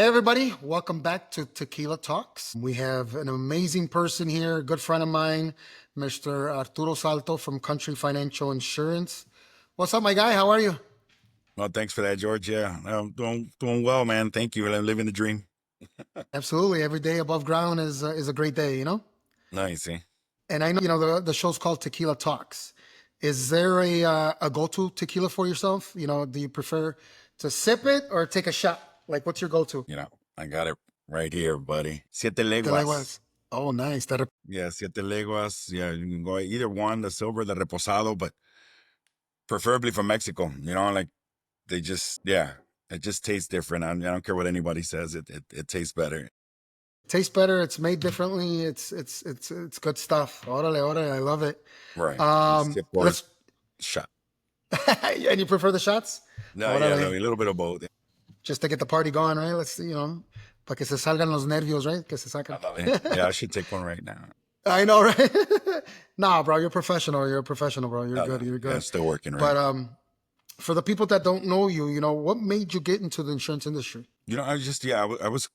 Hey, everybody, welcome back to Tequila Talks. We have an amazing person here, a good friend of mine, Mr. Arturo Salto from Country Financial Insurance. What's up, my guy? How are you? Well, thanks for that, George. Yeah, I'm doing well, man. Thank you. I'm living the dream. Absolutely. Every day above ground is a great day, you know? Nice, eh? And I know, the show's called Tequila Talks. Is there a go-to tequila for yourself? Do you prefer to sip it or take a shot? Like, what's your go-to? You know, I got it right here, buddy. Siete The leguas. Leguas. Oh, nice. That Yeah, siete leguas. Yeah, you can go either one, the silver, the reposado, but preferably from Mexico. Like yeah, it just tastes different. I don't care what anybody says. It tastes better. tastes better. It's made differently. It's good stuff. Órale, órale. I love it. Right. Sip or Let's. shot. And you prefer the shots? No, yeah, no, Órale. a little bit of both. Just to get the party going, right? Let's para que se salgan los nervios, right? Que se sacan. Yeah, I should take one right now. I know, right? Nah, bro, you're professional. You're a professional, bro. You're No, good. no. You're Yeah, good. still working, right? But for the people that don't know you, what made you get into the insurance industry? I just, yeah, I was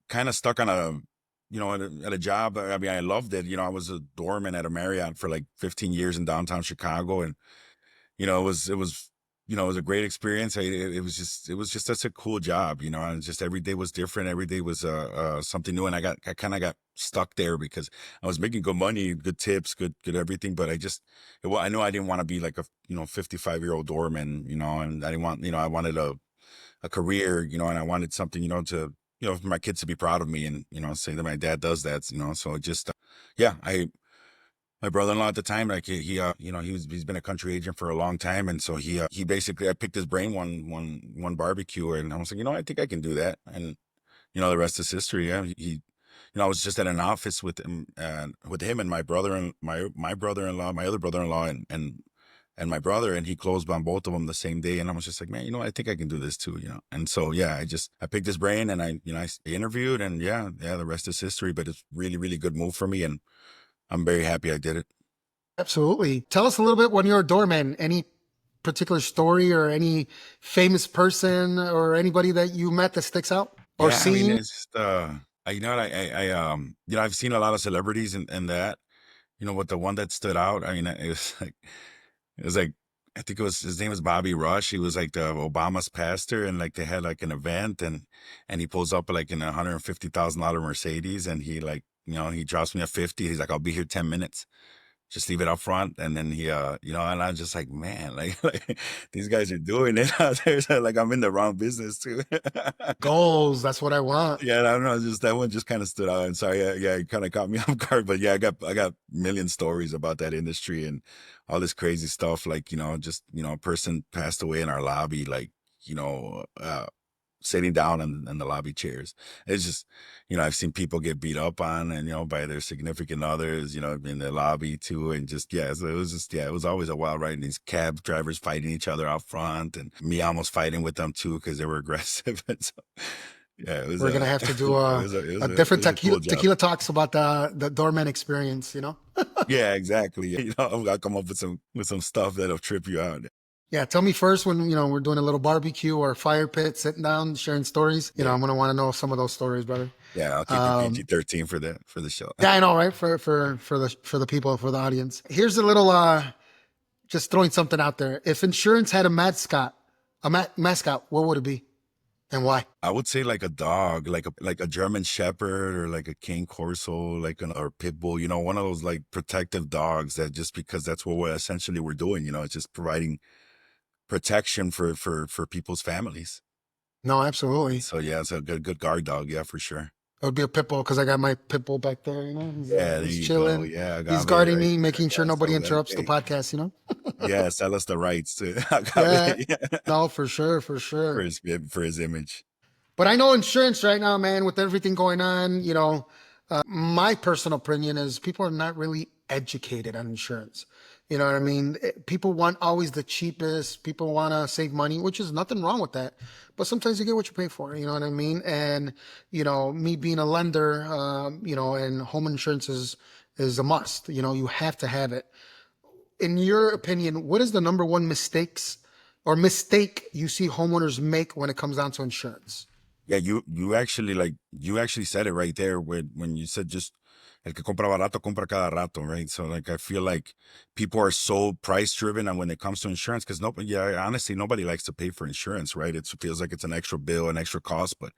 kind of stuck on at a job. I mean, I loved it. I was a doorman at a Marriott for like 15 years in downtown Chicago. And, it was a great experience. It was just such a cool job, and just every day was different. Every day was, something new. And I kind of got stuck there because I was making good money, good tips, good everything. But I knew I didn't want to be like a, 55-year-old doorman, and I didn't want, I wanted a career, and I wanted something, to, for my kids to be proud of me and, say that my dad does that, so it just, yeah, my brother-in-law at the time, like he's been a country agent for a long time. And so he basically, I picked his brain one barbecue and I was like, I think I can do that. And, the rest is history. Yeah. I was just at an office with him and my brother and my brother-in-law, my other brother-in-law and my brother, and he closed on both of them the same day. And I was just like, man, I think I can do this too, And so, yeah, I picked his brain and I interviewed and yeah, the rest is history, but it's really, really good move for me. And I'm very happy I did it. Absolutely. Tell us a little bit when you're a doorman. Any particular story or any famous person or anybody that you met that sticks out or Yeah. I mean, seen? it's just, I've seen a lot of celebrities and that, but the one that stood out, I mean, it was like, I think his name was Bobby Rush. He was like the Obama's pastor, and like they had like an event, and he pulls up like in a $150,000 Mercedes, and he like he drops me a 50. He's like, I'll be here 10 minutes. Just leave it up front, and then he and I'm just like, man, like these guys are doing it out there. So, like I'm in the wrong business too. Goals. That's what I want. Yeah, I don't know. Just that one just kind of stood out. And sorry, yeah, it kind of caught me off guard. But yeah, I got million stories about that industry and all this crazy stuff. Like just a person passed away in our lobby, like you know, uh, sitting down in the lobby chairs. It's just I've seen people get beat up on and by their significant others, in the lobby too, and just yeah. So it was just it was always a wild ride. And these cab drivers fighting each other out front, and me almost fighting with them too because they were aggressive. And so yeah, it was We're gonna have to do it a, was a it was a a it different was a cool job. tequila talks about the doorman experience. Yeah, exactly. I'll come up with some stuff that'll trip you out. Yeah, tell me first when we're doing a little barbecue or fire pit, sitting down, sharing stories. Yeah, I'm gonna want to know some of those stories, brother. yeah. I'll keep it Um, PG-13 for the show. yeah, I know, right? For the people, for the audience. Here's a little just throwing something out there. If insurance had a mascot, mascot, what would it be and why? I would say like a dog, like a German Shepherd or like a King Corso, like an or pit bull. One of those like protective dogs that just because that's what we're doing. It's just providing protection for people's families. No, absolutely. So yeah, it's a good guard dog. Yeah, for sure. It would be a pit bull because I got my pit bull back there. Yeah, there He's you go. chilling. Yeah, He's agave guarding right me, there. making sure Yeah, nobody so that interrupts the hey, podcast. yeah, sell us the rights to Yeah, agave. Yeah, no, for sure, for for sure. his image. But I know insurance right now, man, with everything going on, my personal opinion is people are not really educated on insurance. You know what I mean? People want always the cheapest. People want to save money, which is nothing wrong with that. But sometimes you get what you pay for. You know what I mean? And, me being a lender, and home insurance is a must. You have to have it. In your opinion, what is the number one mistake you see homeowners make when it comes down to insurance? Yeah, you actually said it right there when you said just el que compra barato compra cada rato, right? So like I feel like people are so price driven, and when it comes to insurance, because nobody, yeah, honestly, nobody likes to pay for insurance, right? It feels like it's an extra bill, an extra cost, but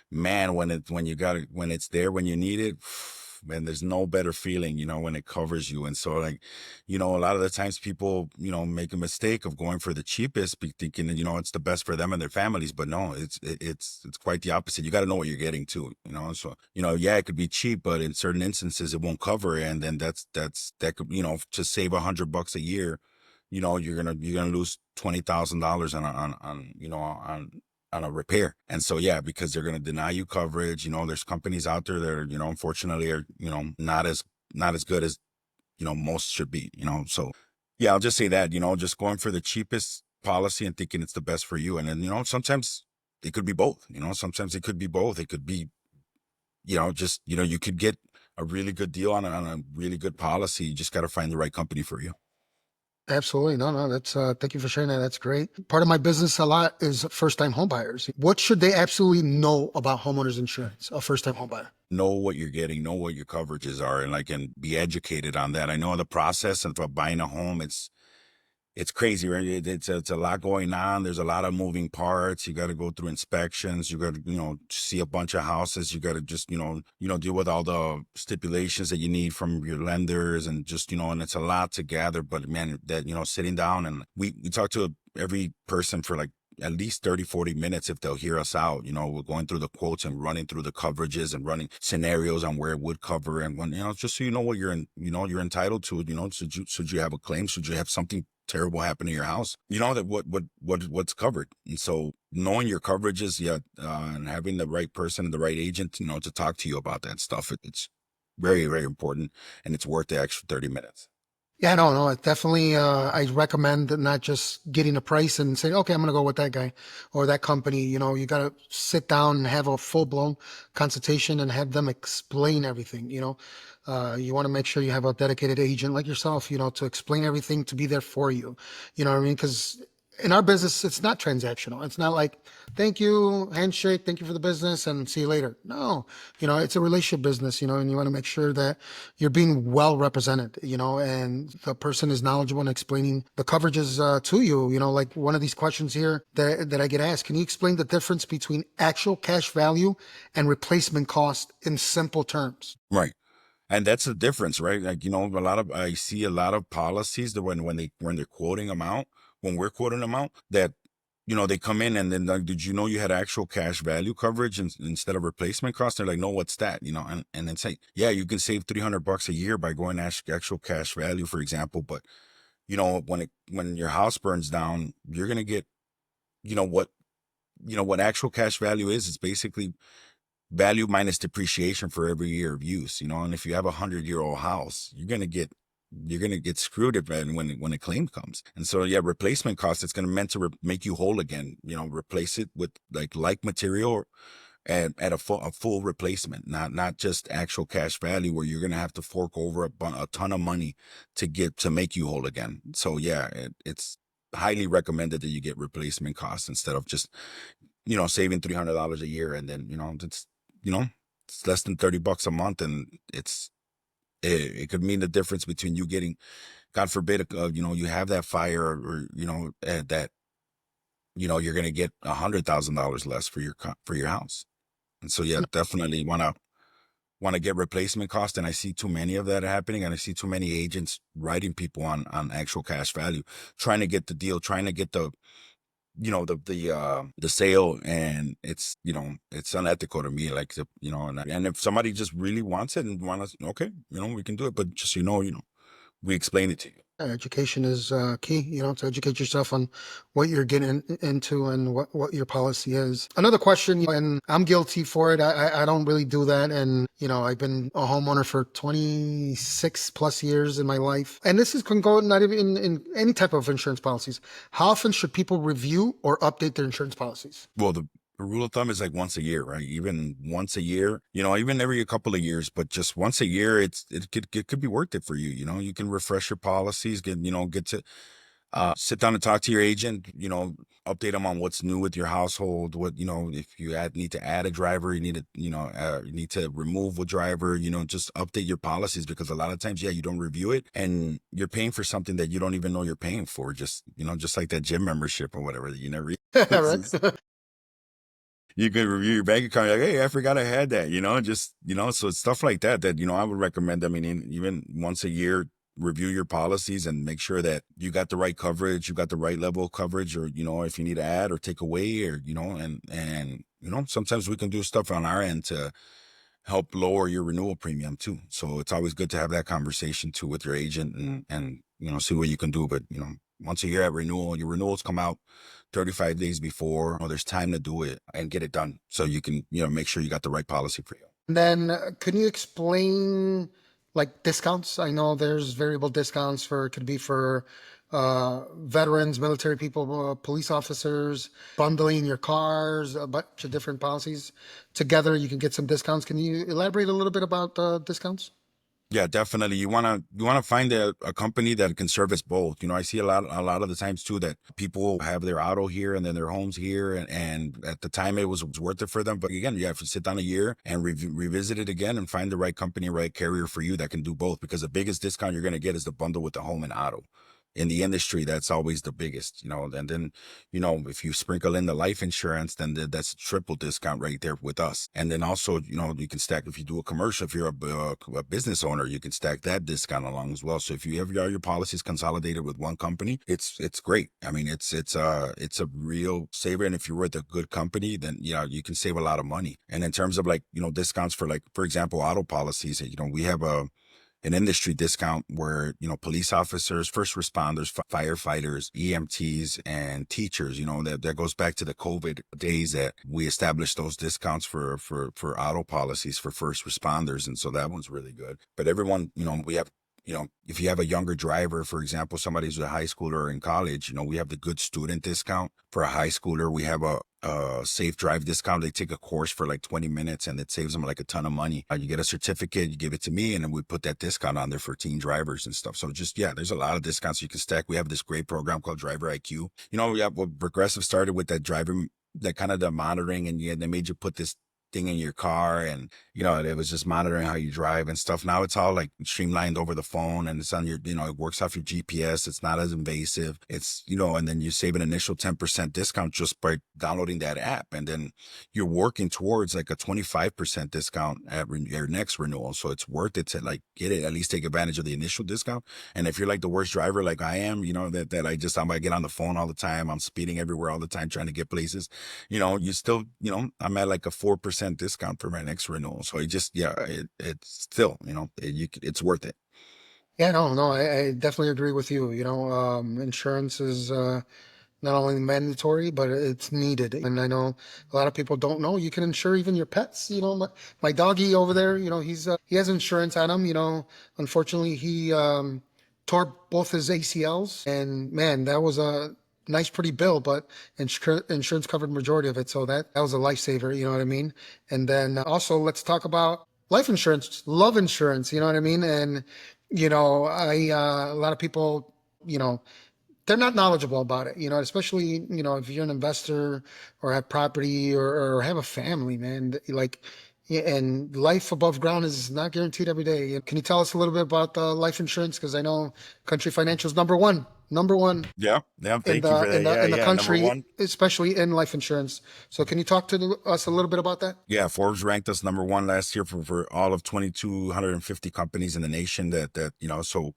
man, when you got it, when it's there, when you need it, man, there's no better feeling, when it covers you. And so like, a lot of the times people, make a mistake of going for the cheapest, thinking that, it's the best for them and their families. But no, it's quite the opposite. You got to know what you're getting to, so, yeah, it could be cheap, but in certain instances it won't cover it. And then that could, to save $100 a year, you're gonna lose $20,000 on a repair. And so, yeah, because they're going to deny you coverage, there's companies out there that are, unfortunately are, not as good as, most should be, so yeah, I'll just say that, just going for the cheapest policy and thinking it's the best for you. And then, sometimes it could be both, sometimes it could be both. It could be, just, you could get a really good deal on a really good policy. You just got to find the right company for you. Absolutely. No, no, that's, thank you for sharing that. That's great. Part of my business a lot is first time home buyers. What should they absolutely know about homeowners insurance, a first time home buyer? Know what you're getting, know what your coverages are, and be educated on that. I know the process of buying a home, it's crazy, right? It's a lot going on. There's a lot of moving parts. You got to go through inspections. You got to, see a bunch of houses. You got to just, deal with all the stipulations that you need from your lenders, and just, and it's a lot to gather. But man, that, sitting down, and we talk to every person for like at least 30, 40 minutes if they'll hear us out. We're going through the quotes and running through the coverages and running scenarios on where it would cover. And when, just so you know what you're entitled to, should you have a claim, should you have something terrible happen to your house, that what's covered. And so knowing your coverages, yeah, and having the right person and the right agent, to talk to you about that stuff, it's very, very important, and it's worth the extra 30 minutes. Yeah, no, no, it definitely, I recommend not just getting a price and saying, okay, I'm going to go with that guy or that company. You got to sit down and have a full blown consultation and have them explain everything. You want to make sure you have a dedicated agent like yourself, to explain everything, to be there for you. You know what I mean? Because in our business, it's not transactional. It's not like, thank you, handshake, thank you for the business, and see you later. No, it's a relationship business, and you want to make sure that you're being well represented, and the person is knowledgeable in explaining the coverages to you. Like one of these questions here that I get asked, can you explain the difference between actual cash value and replacement cost in simple terms? Right. And that's the difference, right? Like, I see a lot of policies that when they're quoting them out, when we're quoting them out, that, they come in and then like, did you know you had actual cash value coverage instead of replacement cost? They're like, no, what's that? And then say, yeah, you can save $300 a year by going actual cash value, for example. But, when your house burns down, you're going to get, what, what actual cash value is. It's basically value minus depreciation for every year of use, and if you have 100-year-old house, you're gonna get screwed when a claim comes. And so, yeah, replacement cost, it's gonna meant to make you whole again, replace it with like material at a full replacement, not just actual cash value where you're gonna have to fork over a ton of money to make you whole again. So yeah, it's highly recommended that you get replacement costs instead of just saving $300 a year. And then, you know, it's less than $30 a month. And it could mean the difference between you getting, God forbid, you have that fire, or, that, you're going to get $100,000 less for your house. And so, yeah, definitely want to get replacement cost. And I see too many of that happening. And I see too many agents writing people on actual cash value, trying to get the deal, trying to get the sale. And it's unethical to me, like, and if somebody just really wants it and want us, okay, we can do it, but just we explain it to you. Education is key, to educate yourself on what you're getting into and what your policy is. Another question, and I'm guilty for it. I don't really do that. And, I've been a homeowner for 26 plus years in my life. And this can go not even in any type of insurance policies. How often should people review or update their insurance policies? Well, the rule of thumb is like once a year, right? Even once a year, even every couple of years, but just once a year, it could be worth it for you. You can refresh your policies, get to Sit down and talk to your agent, update them on what's new with your household. What, if you need to add a driver, you need to, you need to remove a driver, just update your policies, because a lot of times, yeah, you don't review it and you're paying for something that you don't even know you're paying for. Just, just like that gym membership or whatever that you never, Right. you can review your bank account. Like, hey, I forgot I had that, just, so it's stuff like that, I would recommend. I mean, even once a year, review your policies and make sure that you got the right coverage, you got the right level of coverage, or, if you need to add or take away, or, sometimes we can do stuff on our end to help lower your renewal premium too. So it's always good to have that conversation too with your agent, and see what you can do. But once a year at renewal, your renewals come out 35 days before. There's time to do it and get it done, so you can make sure you got the right policy for you. And then can you explain like discounts? I know there's variable discounts for, it could be for veterans, military people, police officers, bundling your cars, a bunch of different policies together. You can get some discounts. Can you elaborate a little bit about discounts? Yeah, definitely. You wanna find a company that can service both. I see a lot of the times too that people have their auto here and then their homes here, and at the time it was worth it for them. But again, you have to sit down a year and revisit it again and find the right company, right carrier for you that can do both. Because the biggest discount you're gonna get is the bundle with the home and auto. In the industry, that's always the biggest, and then, if you sprinkle in the life insurance, then that's a triple discount right there with us. And then also, you can stack, if you do a commercial, if you're a business owner, you can stack that discount along as well. So if you have all your policies consolidated with one company, it's great. I mean, it's a real saver. And if you're with a good company, then, you can save a lot of money. And in terms of like, discounts for, like, for example, auto policies, we have an industry discount where, police officers, first responders, firefighters, EMTs, and teachers, that goes back to the COVID days that we established those discounts for auto policies for first responders. And so that one's really good. But everyone, we have, if you have a younger driver, for example, somebody who's a high schooler or in college, we have the good student discount for a high schooler. We have a safe drive discount. They take a course for like 20 minutes and it saves them like a ton of money. You get a certificate, you give it to me, and then we put that discount on there for teen drivers and stuff. So just, yeah, there's a lot of discounts you can stack. We have this great program called Driver IQ. We have what Progressive started with, that driver, that kind of the monitoring, and yeah, they made you put this thing in your car, and it was just monitoring how you drive and stuff. Now it's all like streamlined over the phone, and it's on your, it works off your GPS. It's not as invasive. It's, and then you save an initial 10% discount just by downloading that app, and then you're working towards like a 25% discount at your next renewal. So it's worth it to like get it, at least take advantage of the initial discount. And if you're like the worst driver like I am, that I get on the phone all the time, I'm speeding everywhere all the time trying to get places, you still, I'm at like a 4% discount for my next renewal. So it's still, it's worth it. Yeah, no, I definitely agree with you. Insurance is not only mandatory, but it's needed. And I know a lot of people don't know you can insure even your pets. My doggy over there, he has insurance on him. Unfortunately, he tore both his ACLs, and man, that was a nice, pretty bill, but insurance covered majority of it. So that was a lifesaver. You know what I mean? And then also let's talk about life insurance, love insurance. You know what I mean? And a lot of people, you know they're not knowledgeable about it, especially, if you're an investor or have property, or have a family, man, like, yeah, and life above ground is not guaranteed every day. Can you tell us a little bit about the life insurance? Because I know Country Financial is number one Yeah. Yeah. in Thank you the for in that. the Yeah. in the Yeah. Number country, one. especially in life insurance. So can you talk to us a little bit about that? Yeah, Forbes ranked us number one last year for all of 2,250 companies in the nation so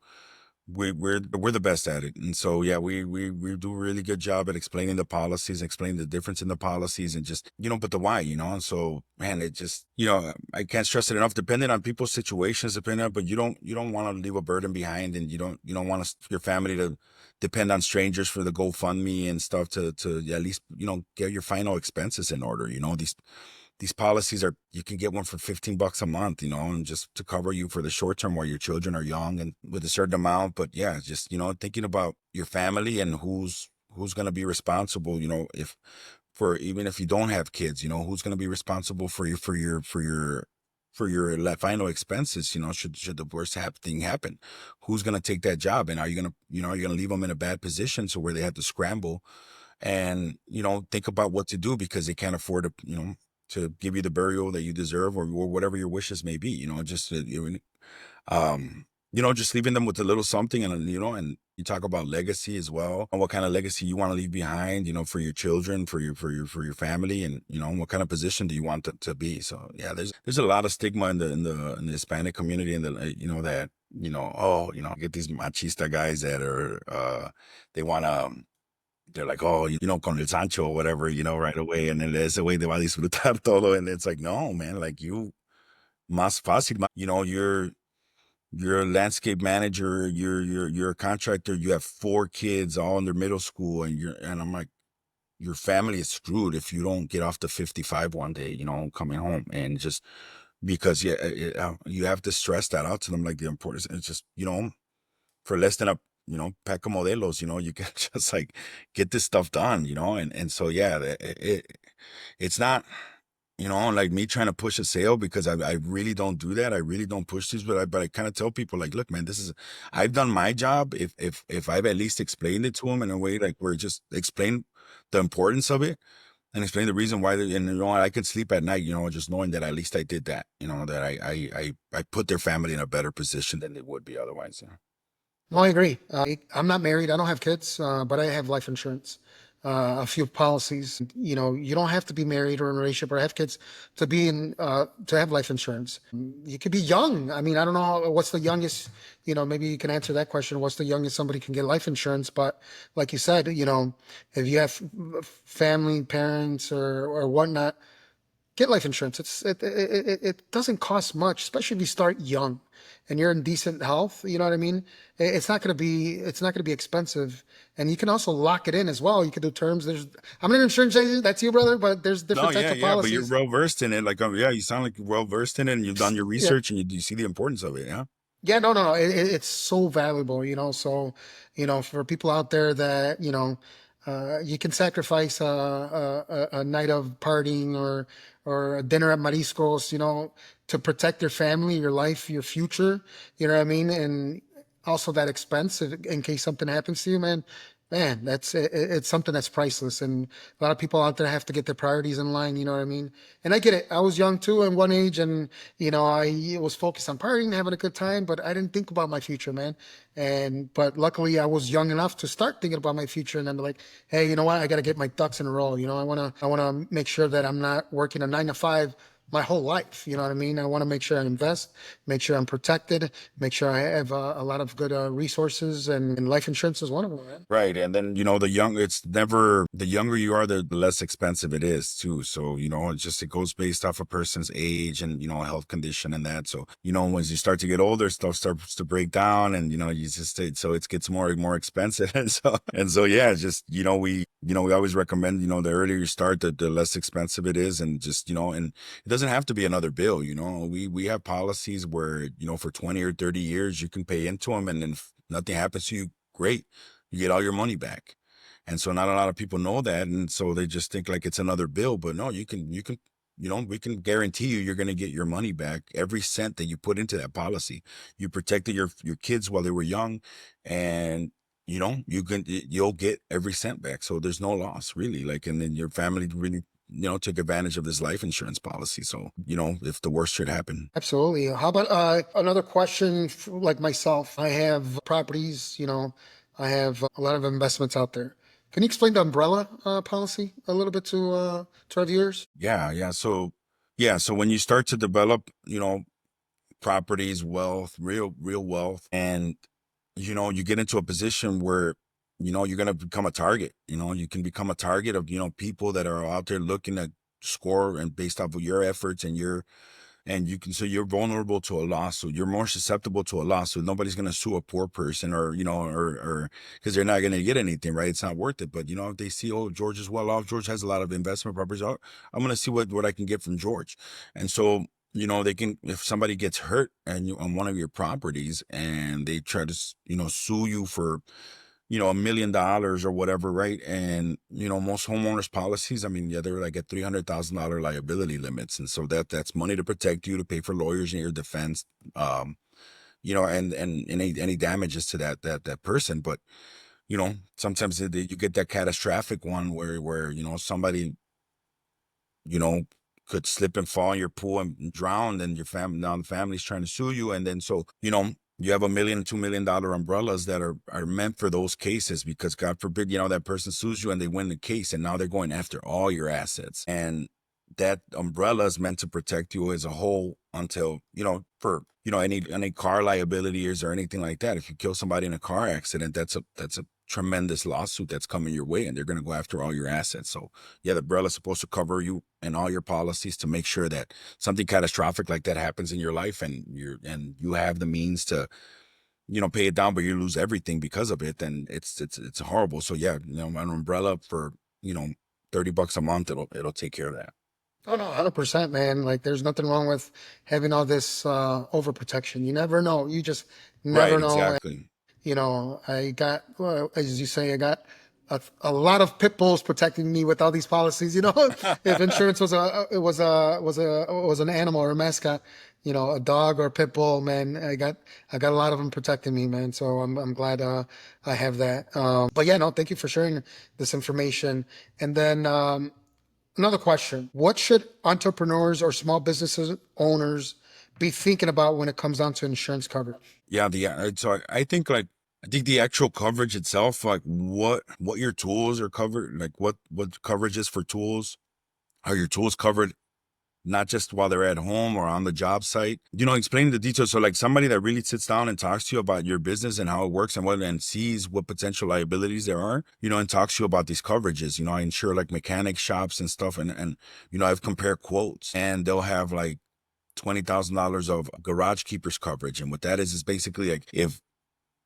we're the best at it. And so, yeah, we do a really good job at explaining the policies, explaining the difference in the policies, and just, but the why, and so, man, it just, I can't stress it enough, depending on people's situations, but you don't want to leave a burden behind, and you don't want your family to depend on strangers for the GoFundMe and stuff to at least, get your final expenses in order. These policies you can get one for $15 a month, and just to cover you for the short term while your children are young and with a certain amount. But yeah, just, thinking about your family and who's going to be responsible, even if you don't have kids, who's going to be responsible for your for your final expenses, should the worst thing happen, who's going to take that job? And are you going to, are you going to leave them in a bad position so where they have to scramble and, think about what to do because they can't afford to, to give you the burial that you deserve or whatever your wishes may be, just, just leaving them with a little something and, and you talk about legacy as well and what kind of legacy you want to leave behind, for your children, for your family and, what kind of position do you want to be? So yeah, there's a lot of stigma in the Hispanic community and that, get these machista guys that are, they want to, they're like, oh, con el Sancho or whatever, right away. And then ese way te va a disfrutar todo. And it's like, no, man, like más fácil, you're a landscape manager, you're a contractor, you have 4 kids all in their middle school and I'm like, your family is screwed if you don't get off the 55 one day, coming home and just because you have to stress that out to them, like the importance. It's just, for less than a, pack of modelos, you can just like get this stuff done, and so, yeah, it's not, like me trying to push a sale because I really don't do that. I really don't push these, but I kind of tell people like, look, man, I've done my job. If I've at least explained it to them in a way, like where just explain the importance of it and explain the reason why, and I could sleep at night, just knowing that at least I did that, that I put their family in a better position than they would be otherwise. Yeah. No, I agree. I'm not married. I don't have kids, but I have life insurance, a few policies. You don't have to be married or in a relationship or have kids to be to have life insurance. You could be young. I mean, I don't know what's the youngest. Maybe you can answer that question. What's the youngest somebody can get life insurance? But like you said, if you have family, parents, or whatnot, get life insurance. It doesn't cost much, especially if you start young and you're in decent health. You know what I mean? It's not gonna be expensive, and you can also lock it in as well. You can do terms. I'm an insurance agent. That's you, brother. But there's No, different types yeah, of yeah, but you're policies. well versed in it. Like, yeah, you sound like you're well versed in it, and you've done your Yeah. research, and you see the importance of it. Yeah. Yeah, no, no, no. It's so valuable, So, for people out there that, you can sacrifice a night of partying or a dinner at Mariscos, to protect your family, your life, your future. You know what I mean? And also that expense in case something happens to you, man. Man, it's something that's priceless, and a lot of people out there have to get their priorities in line. You know what I mean? And I get it. I was young too, in one age, and I was focused on partying, having a good time, but I didn't think about my future, man. But luckily, I was young enough to start thinking about my future, and then be like, hey, you know what? I got to get my ducks in a row. I wanna make sure that I'm not working a 9 to 5 my whole life. You know what I mean? I want to make sure I invest, make sure I'm protected, make sure I have a lot of good resources, and life insurance is one of them, man. Right. And then, the younger you are, the less expensive it is too. So, it goes based off a person's age and, health condition and that. So, once you start to get older, stuff starts to break down and, so it gets more and more expensive. And so, yeah, just, we always recommend, the earlier you start, the less expensive it is. And just, and it doesn't have to be another bill. We have policies where, for 20 or 30 years, you can pay into them and then if nothing happens to you, great, you get all your money back. And so not a lot of people know that. And so they just think like it's another bill, but no, we can guarantee you're going to get your money back. Every cent that you put into that policy, you protected your kids while they were young and you'll get every cent back. So there's no loss really. Like, and then your family really, took advantage of this life insurance policy. So, if the worst should happen. Absolutely. How about another question? Like myself, I have properties. I have a lot of investments out there. Can you explain the umbrella policy a little bit to our viewers? Yeah, yeah. So when you start to develop, properties, wealth, real wealth, and you get into a position where you're going to become a target. You can become a target of people that are out there looking at score and based off of your efforts and so you're vulnerable to a lawsuit. You're more susceptible to a lawsuit. Nobody's going to sue a poor person or because they're not going to get anything, right? It's not worth it. But, if they see, oh, George is well off, George has a lot of investment properties. Oh, I'm going to see what I can get from George. And so, they can, if somebody gets hurt on one of your properties and they try to, sue you for, $1 million or whatever, right? And most homeowners policies, I mean, yeah, they're like at $300,000 liability limits, and so that's money to protect you, to pay for lawyers in your defense, and any damages to that person. But sometimes you get that catastrophic one where somebody you know, could slip and fall in your pool and drown, and your family, now the family's trying to sue you. And then, so, you have $1 million, $2 million umbrellas that are meant for those cases, because God forbid, that person sues you and they win the case, and now they're going after all your assets. And that umbrella is meant to protect you as a whole until, for, any car liabilities or anything like that. If you kill somebody in a car accident, that's a tremendous lawsuit that's coming your way, and they're going to go after all your assets. So yeah, the umbrella is supposed to cover you and all your policies to make sure that something catastrophic like that happens in your life, and you have the means to pay it down, but you lose everything because of it, then it's horrible. So yeah, an umbrella for 30 bucks a month, it'll take care of that. Oh no, 100%, man. Like, there's nothing wrong with having all this overprotection. You never know. You just never Right, know. exactly. I got, well, as you say, I got a lot of pit bulls protecting me with all these policies. If insurance was an animal or a mascot, a dog or a pit bull, man, I got a lot of them protecting me, man. So I'm glad I have that. But yeah, no, thank you for sharing this information. And then another question: what should entrepreneurs or small businesses owners be thinking about when it comes down to insurance coverage? Yeah, so I think the actual coverage itself, like what your tools are covered, like what coverage is for tools. Are your tools covered not just while they're at home or on the job site? Explain the details. So like somebody that really sits down and talks to you about your business and how it works, and sees what potential liabilities there are, and talks to you about these coverages. I insure like mechanic shops and stuff, and I've compared quotes, and they'll have like $20,000 of garage keepers coverage. And what that is basically like, if,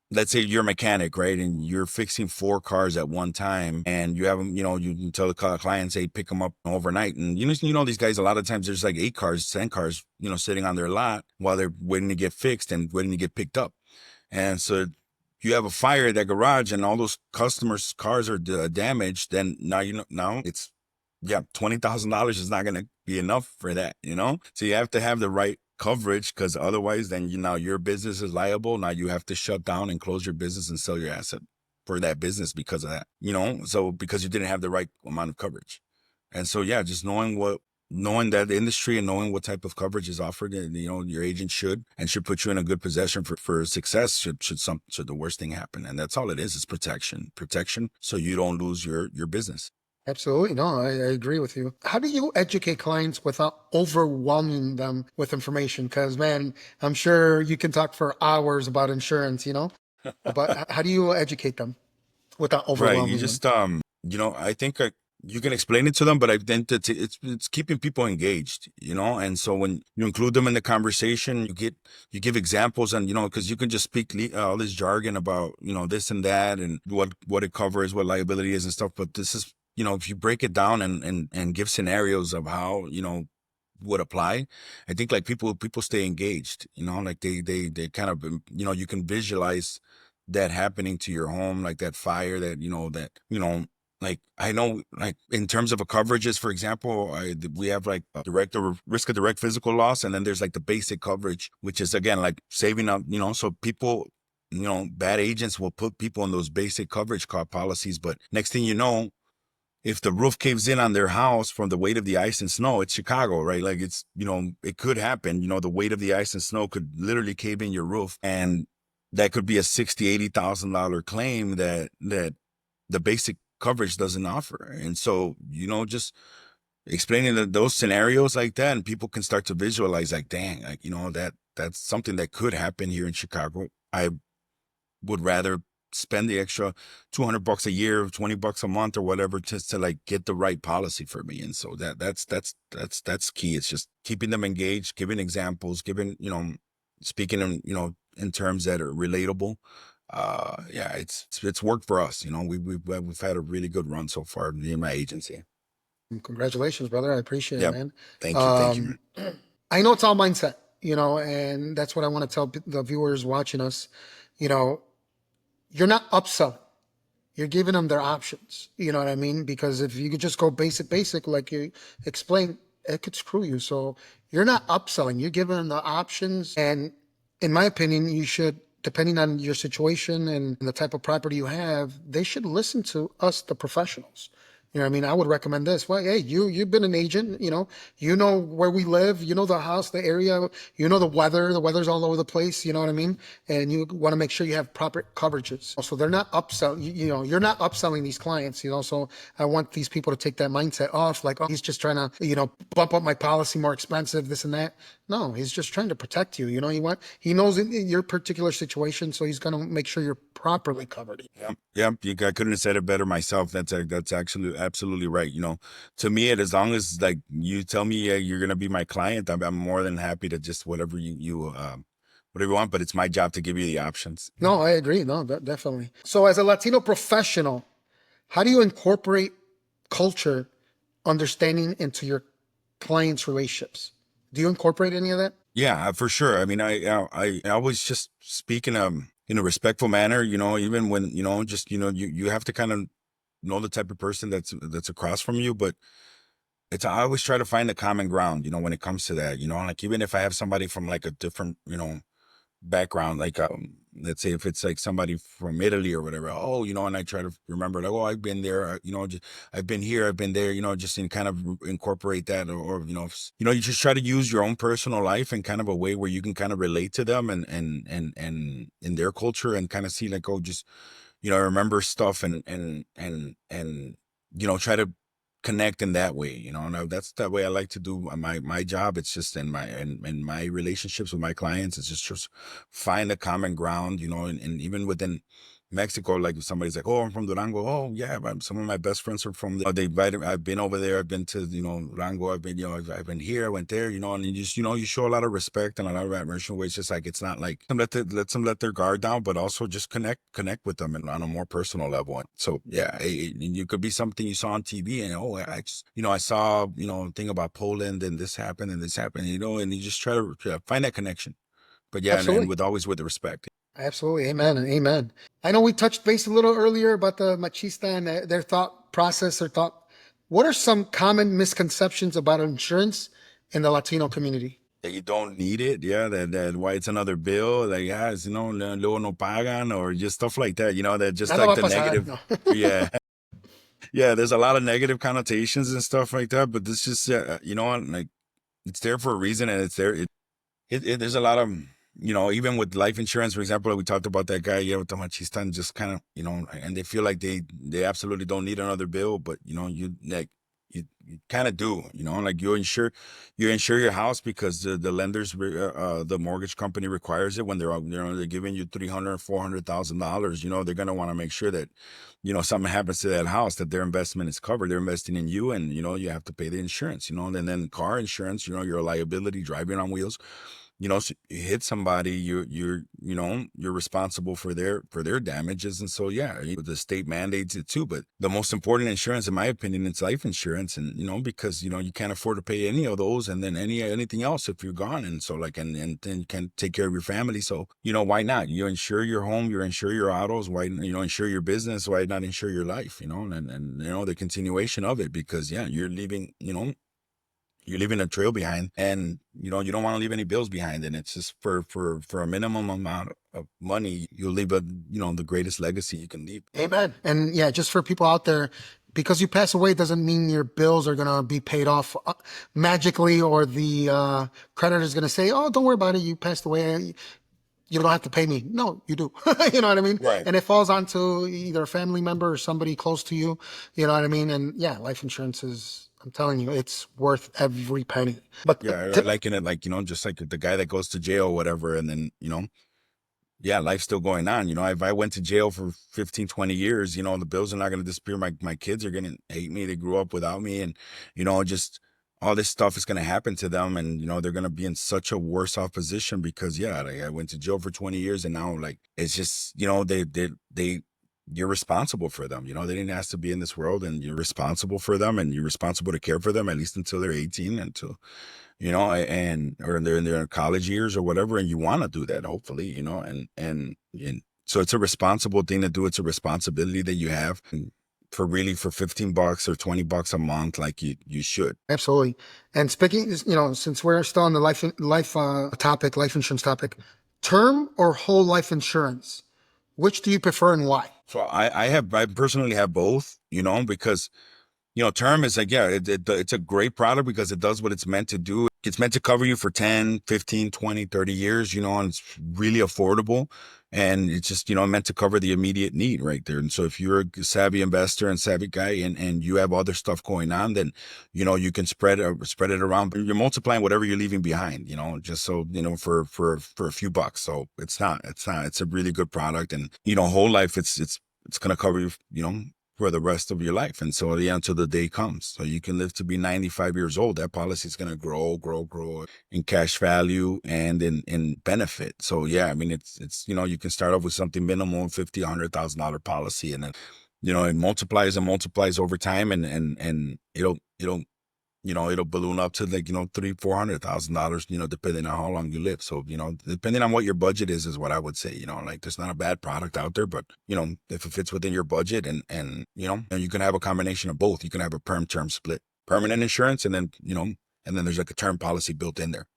let's say you're a mechanic, right? And you're fixing 4 cars at one time, and you have them, you can tell the client, say, pick them up overnight. And these guys, a lot of times there's like 8 cars, 10 cars, sitting on their lot while they're waiting to get fixed and waiting to get picked up. And so you have a fire at that garage, and all those customers' cars are damaged. Then now it's, yeah, $20,000 is not going to be enough for that, So you have to have the right coverage, because otherwise then now your business is liable. Now you have to shut down and close your business and sell your asset for that business because of that, so because you didn't have the right amount of coverage. And so yeah, just knowing that industry and knowing what type of coverage is offered, and your agent should put you in a good position for success should the worst thing happen. And that's all it is protection, so you don't lose your business. Absolutely. No, I agree with you. How do you educate clients without overwhelming them with information? Because, man, I'm sure you can talk for hours about insurance, but how do you educate them without Right. You overwhelming them? just I think you can explain it to them, but I think that it's keeping people engaged, and so when you include them in the conversation, you give examples, and because you can just speak all this jargon about this and that, and what it covers, what liability is and stuff. But this is, if you break it down and give scenarios of how would apply, I think like people stay engaged, like they kind of, you can visualize that happening to your home, like that fire, like I know, like in terms of a coverages, for example, we have like a risk of direct physical loss, and then there's like the basic coverage, which is again like saving up, so people, bad agents will put people in those basic coverage policies, but next thing you know, if the roof caves in on their house from the weight of the ice and snow, it's Chicago, right? Like it's, it could happen, the weight of the ice and snow could literally cave in your roof, and that could be a $60,000-$80,000 claim that the basic coverage doesn't offer. And so, just explaining those scenarios like that, and people can start to visualize like, dang, like, that's something that could happen here in Chicago. I would rather spend the extra $200 a year, $20 a month or whatever, just to like get the right policy for me. And so that's key. It's just keeping them engaged, giving examples, speaking in terms that are relatable. Yeah, it's worked for us. We've had a really good run so far, me and my agency. Congratulations, brother. I appreciate it, Yeah. man. Thank you. Thank you. Um, I know it's all mindset, and that's what I want to tell the viewers watching us. You know, you're not upselling. you're giving them their options. You know what I mean? Because if you could just go basic, like you explained, it could screw you. So you're not upselling, you're giving them the options. And in my opinion, you should, depending on your situation and the type of property you have, they should listen to us, the professionals. You know what I mean? I would recommend this. Well, hey, you've been an agent, you know where we live, you know the house, the area, you know the weather. The weather's all over the place, you know what I mean? And you want to make sure you have proper coverages. So they're not upselling, you're not upselling these clients, So I want these people to take that mindset off, like, oh, he's just trying to, bump up my policy more expensive, this and that. No, he's just trying to protect you. He knows in your particular situation, so he's going to make sure you're properly covered. Yeah, I couldn't have said it better myself. That's actually absolutely right. To me, as long as like you tell me you're gonna be my client, I'm more than happy to just whatever whatever you want. But it's my job to give you the options. No, I agree. No, definitely. So as a Latino professional, how do you incorporate culture understanding into your clients' relationships? Do you incorporate any of that? Yeah, for sure. I mean, I always just speak in a respectful manner. Even when just you have to kind of know the type of person that's across from you, but I always try to find the common ground. When it comes to that. Like even if I have somebody from like a different background, like let's say if it's like somebody from Italy or whatever, and I try to remember like, oh, I've been there, I've been here, I've been there, just in kind of incorporate that, or you just try to use your own personal life in kind of a way where you can kind of relate to them and in their culture and kind of see like, oh, just remember stuff and try to connect in that way, and that's that way I like to do my job. It's just in my relationships with my clients, it's just find a common ground, and even within Mexico, like if somebody's like, oh, I'm from Durango. Oh yeah, some of my best friends are from there. They invited, I've been over there. I've been to, Durango. I've been, I've been here, I went there, and you just, you show a lot of respect and a lot of admiration where it's just like, it's not like let them let their guard down, but also just connect with them and on a more personal level. And so, yeah, you could be something you saw on TV and, oh, I just, I saw, a thing about Poland and this happened and this happened, and you just try to find that connection. But yeah, and Absolutely. always with the respect. Absolutely. Amen and amen. I know we touched base a little earlier about the machista and their thought process, their thought. What are some common misconceptions about insurance in the Latino community? That you don't need it, yeah, that why it's another bill, like, yeah, it's, luego no pagan, or just stuff like that, that just Nada like va a the pasar. negative, No. yeah. Yeah, there's a lot of negative connotations and stuff like that, but this just, like, it's there for a reason, and it's there, there's a lot of, even with life insurance, for example, we talked about that guy, yeah, with the machista, and just kind of, and they feel like they absolutely don't need another bill, but, you like, you kind of do, like you insure your house because the lenders, the mortgage company requires it when they're giving you $300,000-$400,000. They're going to want to make sure that, something happens to that house, that their investment is covered. They're investing in you, and, you have to pay the insurance, and then car insurance, you're a liability, driving on wheels. So you hit somebody, you're responsible for their damages. And so, yeah, the state mandates it too. But the most important insurance, in my opinion, it's life insurance. And, because, you can't afford to pay any of those and then anything else if you're gone. And so like, and then you can take care of your family. So, why not? You insure your home, you insure your autos, why, insure your business, why not insure your life, and the continuation of it, because yeah, you're leaving, you're leaving a trail behind, and you don't want to leave any bills behind. And it's just for a minimum amount of money, you'll leave the greatest legacy you can leave. Amen. And yeah, just for people out there, because you pass away doesn't mean your bills are going to be paid off magically, or the creditor is going to say, oh, don't worry about it. You passed away. You don't have to pay me. No, you do. You know what I mean? Right. And it falls onto either a family member or somebody close to you. You know what I mean? And yeah, life insurance is, I'm telling you, it's worth every penny. But Yeah, I liken it like, just like the guy that goes to jail or whatever, and then, yeah, life's still going on. If I went to jail for 15, 20 years, the bills are not going to disappear. My kids are going to hate me. They grew up without me. And, just all this stuff is going to happen to them. And, they're going to be in such a worse off position because, yeah, like, I went to jail for 20 years, and now, like, it's just, you're responsible for them. They didn't ask to be in this world, and you're responsible for them, and you're responsible to care for them, at least until they're 18, until, or they're in their college years or whatever. And you want to do that, hopefully, and So it's a responsible thing to do. It's a responsibility that you have. And for $15 or $20 a month, like you should. Absolutely. And speaking, since we're still on the life insurance topic, term or whole life insurance, which do you prefer and why? So I personally have both, because term is like, yeah, it's a great product because it does what it's meant to do. It's meant to cover you for 10, 15, 20, 30 years, and it's really affordable. And it's just, meant to cover the immediate need right there. And so if you're a savvy investor and savvy guy and you have other stuff going on, then, you can spread it around. You're multiplying whatever you're leaving behind, just so, for a few bucks. So it's a really good product. And, whole life, it's going to cover you, for the rest of your life. And so, yeah, until the day comes. So you can live to be 95 years old. That policy is going to grow in cash value and in benefit. So, yeah, I mean, it's you can start off with something minimal, $50,000, $100,000 policy. And then, it multiplies and multiplies over time and it'll balloon up to like, $300,000-$400,000, depending on how long you live. So, depending on what your budget is what I would say, like there's not a bad product out there, but, if it fits within your budget and you can have a combination of both. You can have a term split, permanent insurance, and then, and then there's like a term policy built in there.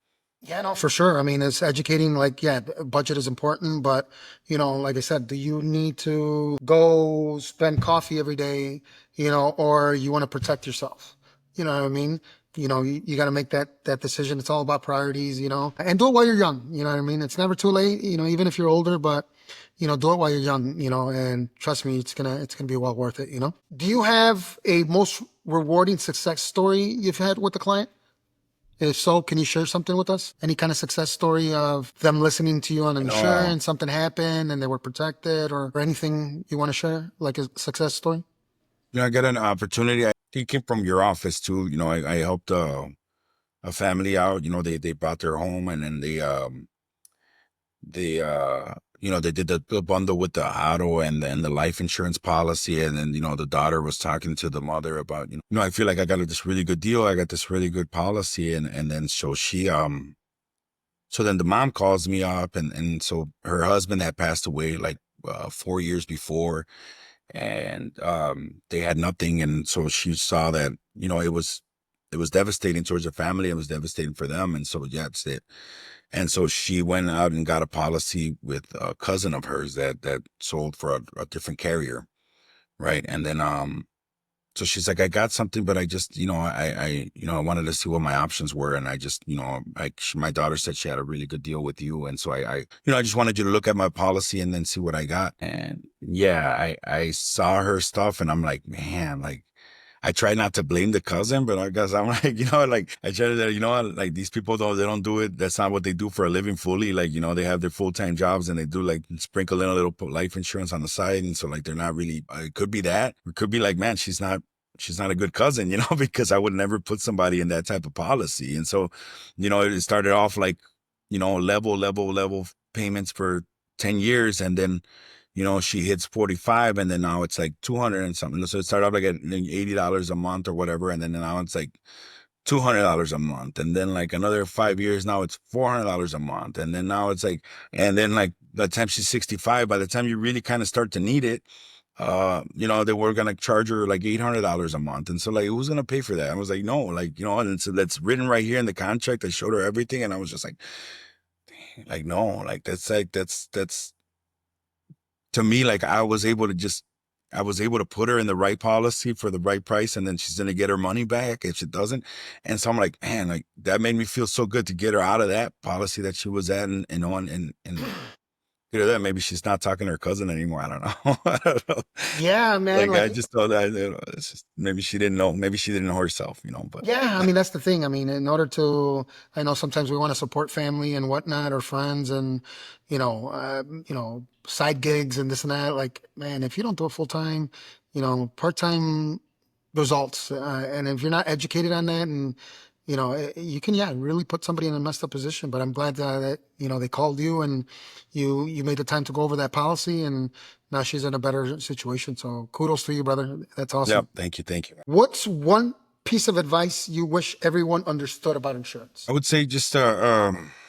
Yeah, no, for sure. I mean, it's educating, like, yeah, budget is important, but, like I said, do you need to go spend coffee every day, or you want to protect yourself? You know what I mean? You got to make that decision. It's all about priorities, and do it while you're young. You know what I mean? It's never too late, even if you're older, but, do it while you're young, and trust me, it's gonna be well worth it, Do you have a most rewarding success story you've had with the client? If so, can you share something with us? Any kind of success story of them listening to you on insurance, something happened and they were protected, or anything you want to share, like a success story? I got an opportunity. He came from your office too. I helped a family out. They bought their home and then they did the bundle with the auto and then the life insurance policy. And then, the daughter was talking to the mother about, I feel like I got this really good deal. I got this really good policy. And then so so then the mom calls me up and so her husband had passed away like 4 years before. And they had nothing. And so she saw that, it was devastating towards her family. It was devastating for them. And so, yeah, it's it. And so she went out and got a policy with a cousin of hers that sold for a different carrier. Right. And then, so she's like, I got something, but I just, I wanted to see what my options were. And I just, my daughter said she had a really good deal with you. And so I just wanted you to look at my policy and then see what I got. And yeah, I saw her stuff and I'm like, man, like, I try not to blame the cousin, but I guess I'm like, like I try to, like these people they don't do it. That's not what they do for a living fully. Like, they have their full-time jobs and they do like sprinkle in a little life insurance on the side. And so like, they're not really, it could be that. It could be like, man, she's not a good cousin, because I would never put somebody in that type of policy. And so, it started off like, level payments for 10 years. And then, she hits 45 and then now it's like 200 and something. So it started off like at $80 a month or whatever. And then now it's like $200 a month. And then like another 5 years, now it's $400 a month. And then now it's like, and then like by the time she's 65, by the time you really kind of start to need it, they were going to charge her like $800 a month. And so like, who's going to pay for that? I was like, no, like, and so that's written right here in the contract. I showed her everything. And I was just like, no, like, that's to me, like I was able to put her in the right policy for the right price. And then she's going to get her money back if she doesn't. And so I'm like, man, like that made me feel so good to get her out of that policy that she was at and that maybe she's not talking to her cousin anymore. I don't know. I don't know. Yeah, man. Like I just thought that it's just, maybe she didn't know. Maybe she didn't know herself, but yeah, I mean, that's the thing. I mean, I know sometimes we want to support family and whatnot or friends and, side gigs and this and that. Like, man, if you don't do it full time, part-time results. And if you're not educated on that and, you can, yeah, really put somebody in a messed up position. But I'm glad that, they called you and you made the time to go over that policy and now she's in a better situation. So kudos to you, brother. That's awesome. Yep. Thank you. Thank you. What's one piece of advice you wish everyone understood about insurance? I would say just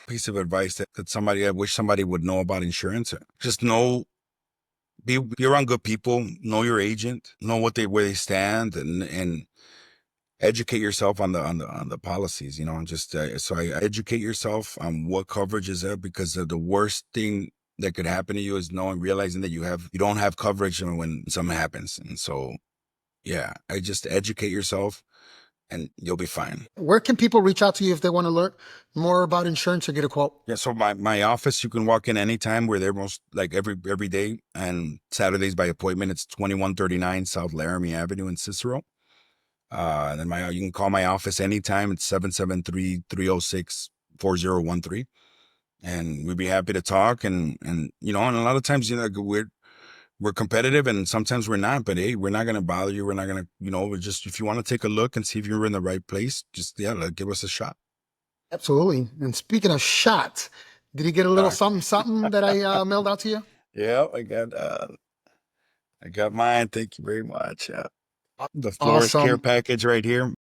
piece of advice that I wish somebody would know about insurance. Just know be around good people, know your agent, know where they stand, and educate yourself on the policies, and just so I educate yourself on what coverage is there, because the worst thing that could happen to you is realizing that you don't have coverage when something happens. And so, yeah, I just educate yourself and you'll be fine. Where can people reach out to you if they want to learn more about insurance or get a quote? Yeah, so my office, you can walk in anytime. We're there most like every day, and Saturdays by appointment. It's 2139 South Laramie Avenue in Cicero. And then you can call my office anytime. It's 773-306-4013. And we'd be happy to talk. And and a lot of times, we're competitive and sometimes we're not, but hey, we're not going to bother you. We're not going to, we're just, if you want to take a look and see if you're in the right place, just, yeah, give us a shot. Absolutely. And speaking of shots, did you get a little something that I mailed out to you? Yeah, I got mine. Thank you very much. The Flores care Awesome. package right here.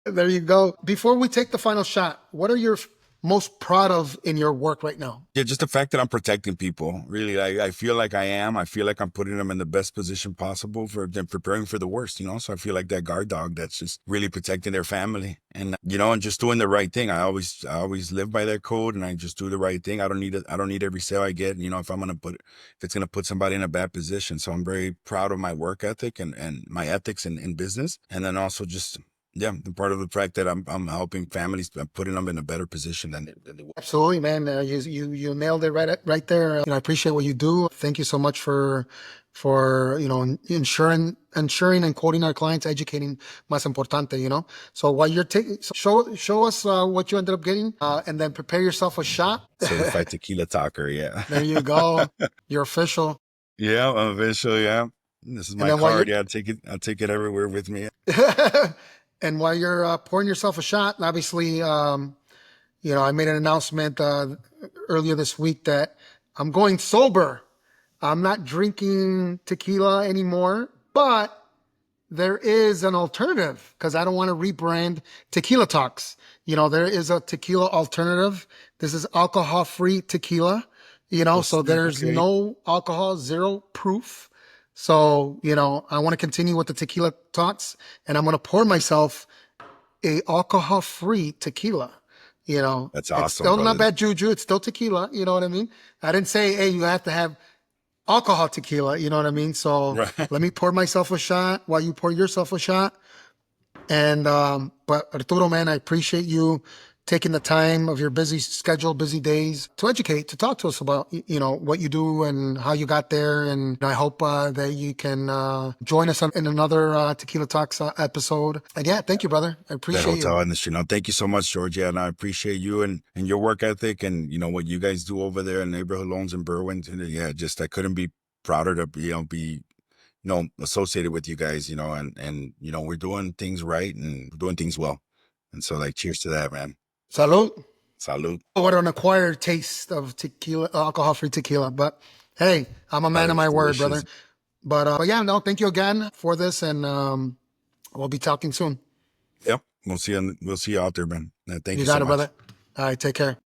There you go. Before we take the final shot, what are you most proud of in your work right now? Yeah, just the fact that I'm protecting people. Really, I feel like I am. I feel like I'm putting them in the best position possible for them, preparing for the worst, So I feel like that guard dog that's just really protecting their family, and just doing the right thing. I always live by that code, and I just do the right thing. I don't need every sale I get. If it's gonna put somebody in a bad position. So I'm very proud of my work ethic and my ethics in business, and then also just. Yeah, the part of the fact that I'm helping families, I'm putting them in a better position than they were. Absolutely, man. You nailed it right there. I appreciate what you do. Thank you so much for ensuring and quoting our clients, educating más importante. So while you're taking, show us what you ended up getting, and then prepare yourself a shot. Certified tequila talker, yeah. There you go. You're official. Yeah, I'm official, yeah. This is my card. Yeah, I'll take it everywhere with me. And while you're pouring yourself a shot, obviously, I made an announcement earlier this week that I'm going sober. I'm not drinking tequila anymore, but there is an alternative because I don't want to rebrand Tequila Talks. There is a tequila alternative. This is alcohol-free tequila, so there's no alcohol, zero proof. So, I want to continue with the Tequila Talks, and I'm going to pour myself a alcohol-free tequila. That's awesome. It's still brother. not bad juju. It's still tequila. You know what I mean? I didn't say, hey, you have to have alcohol tequila. You know what I mean? So Let me pour myself a shot while you pour yourself a shot. And, but Arturo, man, I appreciate you taking the time of your busy schedule, busy days to educate, to talk to us about, what you do and how you got there. And I hope that you can join us in another Tequila Talks episode. And yeah, thank you, brother. I appreciate that hotel industry. No, thank you so much, George. Yeah, and I appreciate you and your work ethic and, what you guys do over there in neighborhood loans in Berwyn. Yeah, just I couldn't be prouder to be associated with you guys, and we're doing things right and doing things well. And so cheers to that, man. Salud. Salud. What an acquired taste of tequila, alcohol-free tequila. But hey, I'm a man of my word, brother. But yeah, no, thank you again for this, and we'll be talking soon. Yep, we'll see you out there, man. Thank you so much. You got it, brother. All right, take care.